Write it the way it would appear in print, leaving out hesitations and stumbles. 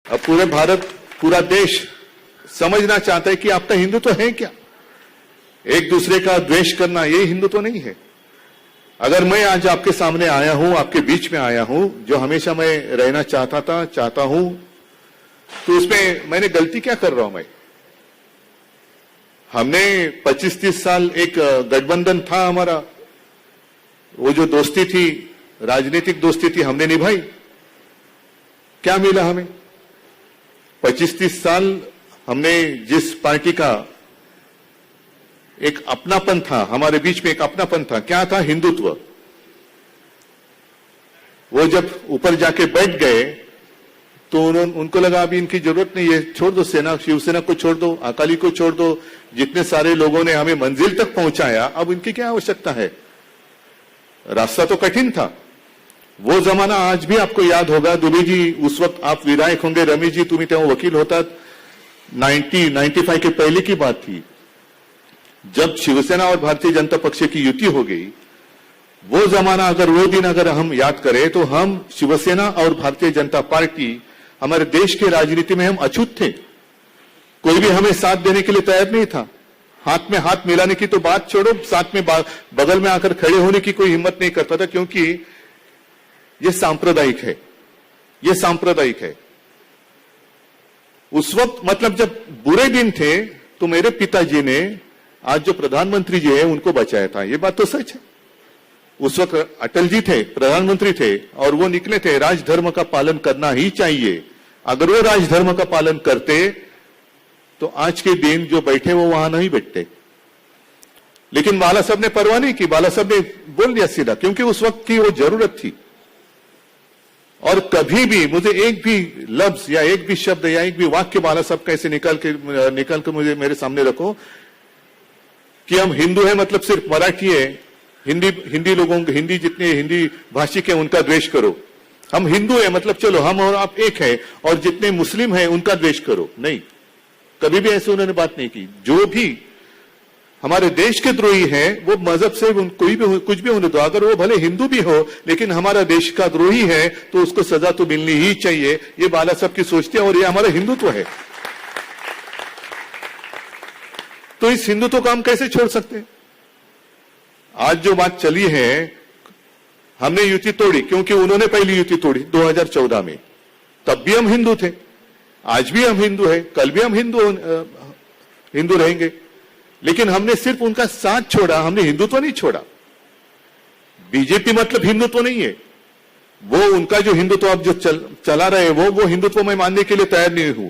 अब पूरे भारत, पूरा देश समझना चाहता है कि आपका हिंदुत्व है क्या। एक दूसरे का द्वेष करना ये हिंदुत्व नहीं है। अगर मैं आज आपके सामने आया हूं, आपके बीच में आया हूं, जो हमेशा मैं रहना चाहता हूं, तो उसमें मैंने गलती क्या कर रहा हूं मैं? हमने 25-30 साल एक गठबंधन था हमारा, वो जो दोस्ती थी, राजनीतिक दोस्ती थी, हमने निभाई। क्या मिला हमें? 25-30 साल हमने जिस पार्टी का एक अपनापन था, हमारे बीच में एक अपनापन था, क्या था? हिंदुत्व। वो जब ऊपर जाके बैठ गए तो उनको लगा अभी इनकी जरूरत नहीं है, छोड़ दो, सेना, शिवसेना को छोड़ दो, अकाली को छोड़ दो, जितने सारे लोगों ने हमें मंजिल तक पहुंचाया, अब इनकी क्या आवश्यकता है? रास्ता तो कठिन था। वो जमाना आज भी आपको याद होगा। दुबे जी, उस वक्त आप विधायक होंगे, रमेश जी तुम्हें तेव्हा वकील होता, 95 के पहले की बात थी, जब शिवसेना और भारतीय जनता पक्ष की युति हो गई। वो जमाना, अगर वो दिन अगर हम याद करें, तो हम शिवसेना और भारतीय जनता पार्टी हमारे देश के राजनीति में हम अछूत थे। कोई भी हमें साथ देने के लिए तैयार नहीं था। हाथ में हाथ मिलाने की तो बात छोड़ो, साथ में बगल में आकर खड़े होने की कोई हिम्मत नहीं करता था, क्योंकि ये सांप्रदायिक है, ये सांप्रदायिक है। उस वक्त मतलब जब बुरे दिन थे तो मेरे पिताजी ने आज जो प्रधानमंत्री जी है उनको बचाया था। ये बात तो सच है। उस वक्त अटल जी थे, प्रधानमंत्री थे, और वो निकले थे राजधर्म का पालन करना ही चाहिए। अगर वो राजधर्म का पालन करते तो आज के दिन जो बैठे वो वहां नहीं बैठते। लेकिन बाला साहब ने परवाह नहीं की। बाला साहब ने बोल दिया सीधा, क्योंकि उस वक्त की वो जरूरत थी। और कभी भी मुझे एक भी लफ्ज या एक भी शब्द या एक भी वाक्य बाला साहब का ऐसे निकाल कर मुझे मेरे सामने रखो कि हम हिंदू हैं मतलब सिर्फ मराठी है, हिंदी लोगों, हिंदी जितने हिंदी भाषिक है उनका द्वेष करो। हम हिंदू हैं मतलब चलो हम और आप एक है, और जितने मुस्लिम हैं उनका द्वेष करो। नहीं, कभी भी ऐसे उन्होंने बात नहीं की। जो भी हमारे देश के द्रोही हैं, वो मजहब से कोई भी कुछ भी होने दो, अगर वो भले हिंदू भी हो लेकिन हमारा देश का द्रोही है तो उसको सजा तो मिलनी ही चाहिए। ये बाला साहब की सोचते हैं, और ये हमारा हिंदुत्व है। तो इस हिंदुत्व को हम कैसे छोड़ सकते हैं? आज जो बात चली है, हमने युति तोड़ी क्योंकि उन्होंने पहली युति तोड़ी 2014 में। तब भी हम हिंदू थे, आज भी हम हिंदू हैं, कल भी हम हिंदू रहेंगे। लेकिन हमने सिर्फ उनका साथ छोड़ा, हमने हिंदुत्व नहीं छोड़ा। बीजेपी मतलब हिंदुत्व नहीं है। वो उनका जो हिंदुत्व अब जो चला रहे वो हिंदुत्व मैं मानने के लिए तैयार नहीं हूं।